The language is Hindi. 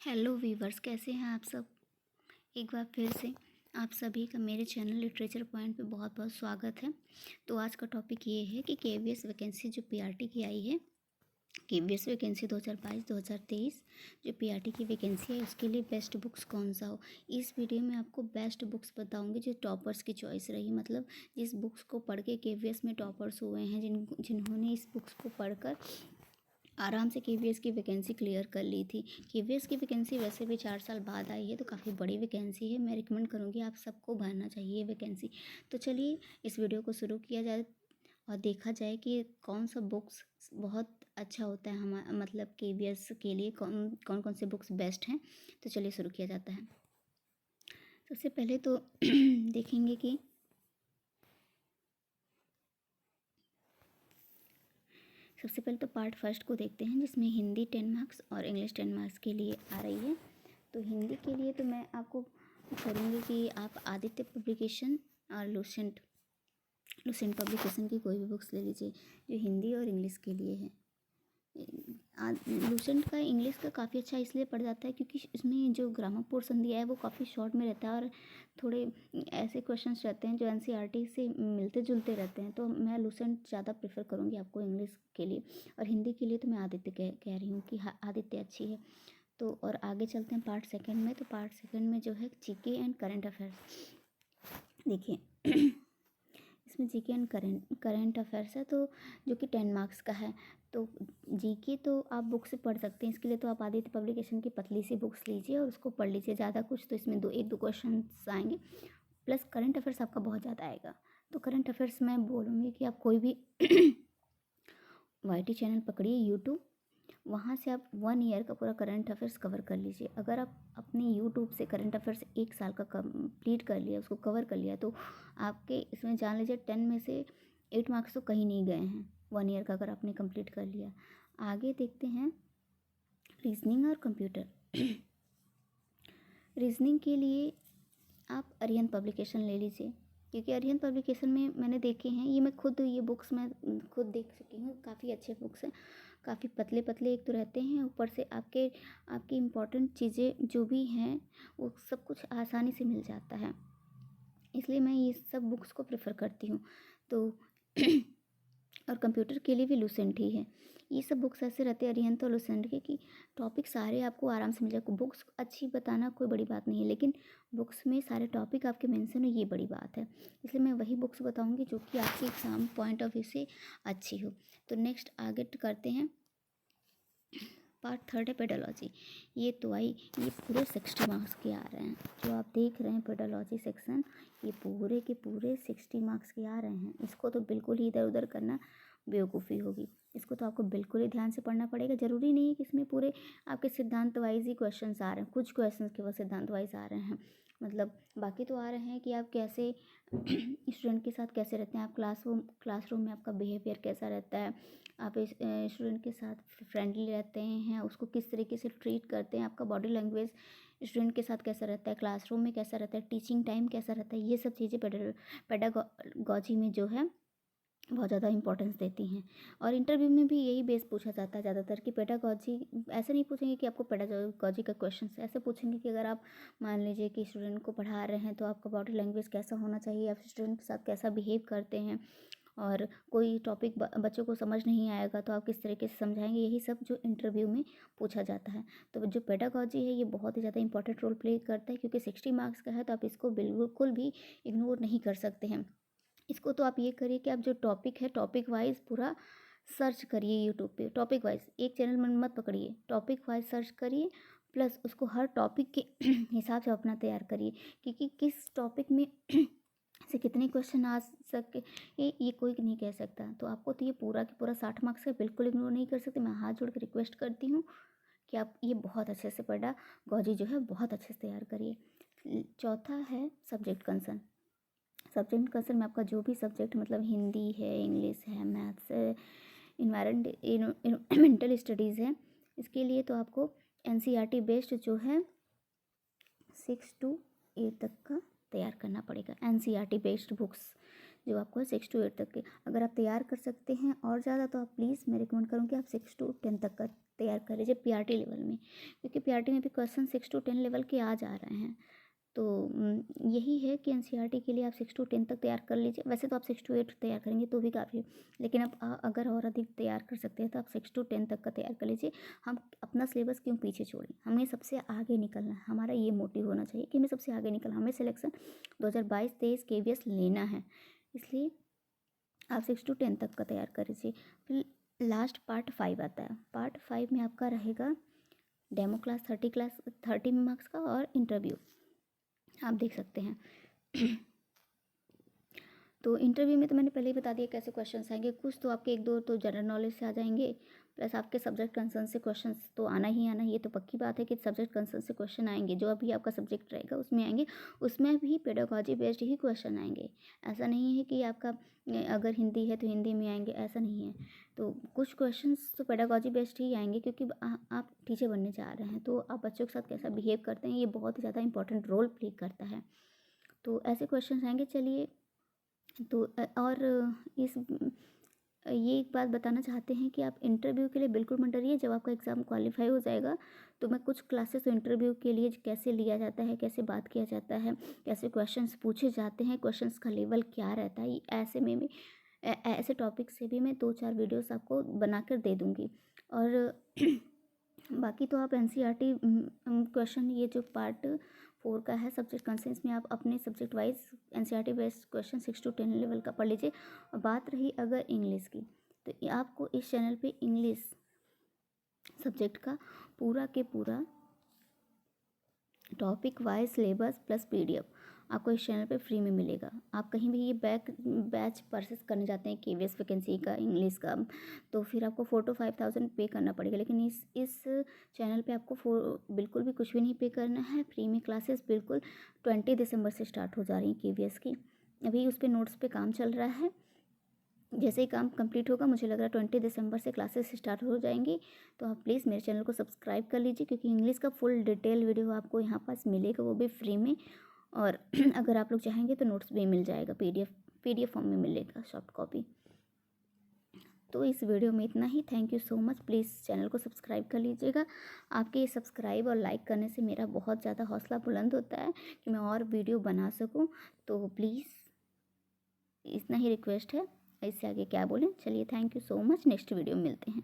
हेलो वीवर्स, कैसे हैं आप सब। एक बार फिर से आप सभी का मेरे चैनल लिटरेचर पॉइंट पे बहुत बहुत स्वागत है। तो आज का टॉपिक ये है कि केवीएस वैकेंसी जो पीआरटी की आई है, केवीएस वैकेंसी 2022-2023 जो पीआरटी की वैकेंसी है उसके लिए बेस्ट बुक्स कौन सा हो। इस वीडियो में आपको बेस्ट बुक्स बताऊंगी जो टॉपर्स की चॉइस रही, मतलब जिस बुक्स को पढ़ के केवीएस में टॉपर्स हुए हैं, जिन्होंने इस बुक्स को पढ़कर आराम से केवीएस की वैकेंसी क्लियर कर ली थी। केवीएस की वैकेंसी वैसे भी 4 साल बाद आई है, तो काफ़ी बड़ी वैकेंसी है। मैं रिकमेंड करूँगी आप सबको भरना चाहिए ये वैकेंसी। तो चलिए इस वीडियो को शुरू किया जाए और देखा जाए कि कौन सा बुक्स बहुत अच्छा होता है हमारा, मतलब केवीएस के लिए कौन कौन कौन से बुक्स बेस्ट हैं। तो चलिए शुरू किया जाता है। सबसे पहले तो देखेंगे कि सबसे पहले तो पार्ट फर्स्ट को देखते हैं, जिसमें हिंदी 10 मार्क्स और इंग्लिश 10 मार्क्स के लिए आ रही है। तो हिंदी के लिए तो मैं आपको करूँगी कि आप आदित्य पब्लिकेशन और लुसेंट पब्लिकेशन की कोई भी बुक्स ले लीजिए जो हिंदी और इंग्लिश के लिए है। लुसेंट का इंग्लिश का काफ़ी अच्छा इसलिए पड़ जाता है क्योंकि इसमें जो ग्रामर पोर्शन दिया है वो काफ़ी शॉर्ट में रहता है और थोड़े ऐसे क्वेश्चंस रहते हैं जो एनसीईआरटी से मिलते जुलते रहते हैं। तो मैं लुसेंट ज़्यादा प्रेफर करूँगी आपको इंग्लिश के लिए। और हिंदी के लिए तो मैं आदित्य कह रही हूँ कि हाँ, आदित्य अच्छी है। तो और आगे चलते हैं पार्ट सेकंड में। तो पार्ट सेकंड में जो है जीके एंड करंट अफेयर्स। देखिए इसमें जीके एंड करंट अफेयर्स है, तो जो कि 10 मार्क्स का है। तो जीके तो आप बुक से पढ़ सकते हैं, इसके लिए तो आप आदित्य पब्लिकेशन की पतली सी बुक्स लीजिए और उसको पढ़ लीजिए। ज़्यादा कुछ तो इसमें एक दो क्वेश्चन आएंगे, प्लस करंट अफेयर्स आपका बहुत ज़्यादा आएगा। तो करंट अफेयर्स मैं बोलूँगी कि आप कोई भी वाईटी चैनल पकड़िए यूट्यूब, वहाँ से आप 1 ईयर का पूरा करंट अफेयर्स कवर कर लीजिए। अगर आप अपने यूट्यूब से करंट अफेयर्स 1 साल का कंप्लीट कर लिया, उसको कवर कर लिया, तो आपके इसमें जान लीजिए 10 में से 8 मार्क्स तो कहीं नहीं गए हैं 1 ईयर का, अगर आपने कंप्लीट कर लिया। आगे देखते हैं रीजनिंग और कंप्यूटर। रीजनिंग के लिए आप अरिहंत पब्लिकेशन ले लीजिए, क्योंकि अरिहंत पब्लिकेशन में मैंने देखे हैं, ये मैं खुद ये बुक्स मैं खुद देख चुकी हूँ, काफ़ी अच्छे बुक्स हैं। काफ़ी पतले पतले एक तो रहते हैं, ऊपर से आपकी इम्पॉर्टेंट चीज़ें जो भी हैं वो सब कुछ आसानी से मिल जाता है, इसलिए मैं ये सब बुक्स को प्रेफर करती हूँ। तो और कंप्यूटर के लिए भी लुसेंट ही है। ये सब बुक्स ऐसे रहते हैं अरिहंत और लुसेंट के कि टॉपिक सारे आपको आराम से मिल जाए। बुक्स अच्छी बताना कोई बड़ी बात नहीं है, लेकिन बुक्स में सारे टॉपिक आपके मेंशन हो, ये बड़ी बात है। इसलिए मैं वही बुक्स बताऊंगी जो कि आपके एग्ज़ाम पॉइंट ऑफ व्यू से अच्छी हो। तो नेक्स्ट आगे करते हैं, पार्ट थर्ड है पेडोलॉजी। ये पूरे 60 मार्क्स के आ रहे हैं। जो आप देख रहे हैं पेडोलॉजी सेक्शन, ये पूरे के पूरे 60 मार्क्स के आ रहे हैं। इसको तो बिल्कुल ही इधर उधर करना बेवकूफ़ी होगी। इसको तो आपको बिल्कुल ही ध्यान से पढ़ना पड़ेगा। ज़रूरी नहीं है कि इसमें पूरे आपके सिद्धांत वाइज ही क्वेश्चंस आ रहे हैं, कुछ क्वेश्चंस केवल सिद्धांत वाइज आ रहे हैं, मतलब बाकी तो आ रहे हैं कि आप कैसे स्टूडेंट के साथ कैसे रहते हैं, आप क्लासरूम में आपका बिहेवियर कैसा रहता है, आप स्टूडेंट के साथ फ्रेंडली रहते हैं, उसको किस तरीके से ट्रीट करते हैं, आपका बॉडी लैंग्वेज स्टूडेंट के साथ कैसा रहता है, क्लासरूम में कैसा रहता है, टीचिंग टाइम कैसा रहता है, ये सब चीज़ें पेडागॉजी में जो है बहुत ज़्यादा इंपॉर्टेंस देती हैं। और इंटरव्यू में भी यही बेस पूछा जाता है ज़्यादातर कि पेडागॉजी, ऐसे नहीं पूछेंगे कि आपको पेडागॉजी का क्वेश्चन, ऐसे पूछेंगे कि अगर आप मान लीजिए कि स्टूडेंट को पढ़ा रहे हैं तो आपका बॉडी लैंग्वेज कैसा होना चाहिए, आप स्टूडेंट के साथ कैसा बिहेव करते हैं, और कोई टॉपिक बच्चों को समझ नहीं आएगा तो आप किस तरीके से समझाएंगे, यही सब जो इंटरव्यू में पूछा जाता है। तो जो पेडागॉजी है ये बहुत ही ज़्यादा इंपॉर्टेंट रोल प्ले करता है, क्योंकि 60 मार्क्स का है, तो आप इसको बिल्कुल भी इग्नोर नहीं कर सकते हैं। इसको तो आप ये करिए कि आप जो टॉपिक है टॉपिक वाइज पूरा सर्च करिए यूट्यूब पे। टॉपिक वाइज एक चैनल में मत पकड़िए, टॉपिक वाइज सर्च करिए, प्लस उसको हर टॉपिक के हिसाब से अपना तैयार करिए, क्योंकि किस टॉपिक में से कितने क्वेश्चन आ सके ये कोई नहीं कह सकता। तो आपको तो ये पूरा कि पूरा 60 मार्क्स का बिल्कुल इग्नोर नहीं कर सकते। मैं हाथ जोड़ कर रिक्वेस्ट करती हूँ कि आप ये बहुत अच्छे से पेडागॉजी जो है बहुत अच्छे से तैयार करिए। चौथा है सब्जेक्ट कंसर्न। सब्जेक्ट कंसर्न में आपका जो भी सब्जेक्ट, मतलब हिंदी है, इंग्लिश है, मैथ्स है, इन्वायरमेंटल स्टडीज़ है, इसके लिए तो आपको एनसीईआरटी बेस्ड जो है 6 to 8 तक का तैयार करना पड़ेगा। एनसीईआरटी बेस्ड बुक्स जो आपको 6 to 8 तक के, अगर आप तैयार कर सकते हैं और ज़्यादा तो आप प्लीज़ मैं रिकमेंड करूँगी आप 6 to 10 तक का तैयार कर लीजिए पीआरटी लेवल में, क्योंकि पीआरटी में भी क्वेश्चन 6 to 10 लेवल के आ जा रहे हैं। तो यही है कि एनसीईआरटी के लिए आप 6 to 10 तक तैयार कर लीजिए। वैसे तो आप 6 to 8 तैयार करेंगे तो भी काफ़ी है, लेकिन आप अगर और अधिक तैयार कर सकते हैं तो आप 6 to 10 तक का तैयार कर लीजिए। हम अपना सिलेबस क्यों पीछे छोड़ें, हमें सबसे आगे निकलना है, हमारा ये मोटिव होना चाहिए कि हमें सबसे आगे निकलना, हमें सिलेक्शन 2022-23 केवीएस लेना है, इसलिए आप 6 to 10 तक का तैयार कर लीजिए। फिर लास्ट पार्ट 5 आता है। पार्ट 5 में आपका रहेगा डेमो क्लास 30 मार्क्स का और इंटरव्यू, आप देख सकते हैं। तो इंटरव्यू में तो मैंने पहले ही बता दिया कैसे क्वेश्चंस आएंगे। कुछ तो आपके 1-2 तो जनरल नॉलेज से आ जाएंगे, प्लस आपके सब्जेक्ट कंसर्न से क्वेश्चंस तो आना ही आना, ये तो पक्की बात है कि सब्जेक्ट कंसर्न से क्वेश्चन आएंगे। जो अभी आपका सब्जेक्ट रहेगा उसमें आएंगे, उसमें भी पेडागॉजी बेस्ड ही क्वेश्चन आएंगे। ऐसा नहीं है कि आपका अगर हिंदी है तो हिंदी में आएंगे, ऐसा नहीं है। तो कुछ क्वेश्चंस तो पेडागॉजी बेस्ड ही आएंगे, क्योंकि आप टीचर बनने जा रहे हैं, तो आप बच्चों के साथ कैसा बिहेव करते हैं ये बहुत ही ज़्यादा इंपॉर्टेंट रोल प्ले करता है। तो ऐसे क्वेश्चन आएंगे। चलिए, तो और ये एक बात बताना चाहते हैं कि आप इंटरव्यू के लिए बिल्कुल मत डरिए। जब आपका एग्ज़ाम क्वालिफाई हो जाएगा तो मैं कुछ क्लासेस इंटरव्यू के लिए कैसे लिया जाता है, कैसे बात किया जाता है, कैसे क्वेश्चंस पूछे जाते हैं, क्वेश्चंस का लेवल क्या रहता है, ऐसे में भी ऐसे टॉपिक से भी मैं 2-4 वीडियोस आपको बनाकर दे दूँगी। और बाकी तो आप एनसीईआरटी क्वेश्चन, ये जो पार्ट 4 का है सब्जेक्ट कंसेंस में, आप अपने subject wise NCERT based question 6 to 10 level का पढ़ लीजिए। और बात रही अगर इंग्लिश की, तो आपको इस चैनल पे इंग्लिश सब्जेक्ट का पूरा के पूरा topic wise syllabus plus PDF आपको इस चैनल पे फ्री में मिलेगा। आप कहीं भी ये बैच परचेस करने जाते हैं केवीएस वैकेंसी का इंग्लिश का, तो फिर आपको 4 to 5,000 पे करना पड़ेगा, लेकिन इस चैनल पे आपको बिल्कुल भी कुछ भी नहीं पे करना है। फ्री में क्लासेस बिल्कुल 20 दिसंबर से स्टार्ट हो जा रही हैं केवीएस की। अभी उस पर नोट्स पे काम चल रहा है, जैसे ही काम कंप्लीट होगा, मुझे लग रहा है 20 दिसंबर से क्लासेस स्टार्ट हो जाएंगी। तो आप प्लीज़ मेरे चैनल को सब्सक्राइब कर लीजिए, क्योंकि इंग्लिश का फुल डिटेल वीडियो आपको यहाँ पास मिलेगा, वो भी फ्री में। और अगर आप लोग चाहेंगे तो नोट्स भी मिल जाएगा, पीडीएफ फॉर्म में मिलेगा सॉफ्ट कॉपी। तो इस वीडियो में इतना ही। Thank you so much. Please channel को सब्सक्राइब कर लीजिएगा। आपके सब्सक्राइब और लाइक करने से मेरा बहुत ज़्यादा हौसला बुलंद होता है कि मैं और वीडियो बना सकूँ। तो प्लीज़ इतना ही रिक्वेस्ट है, इससे आगे क्या बोलें। चलिए, thank you so much. Next video में मिलते हैं।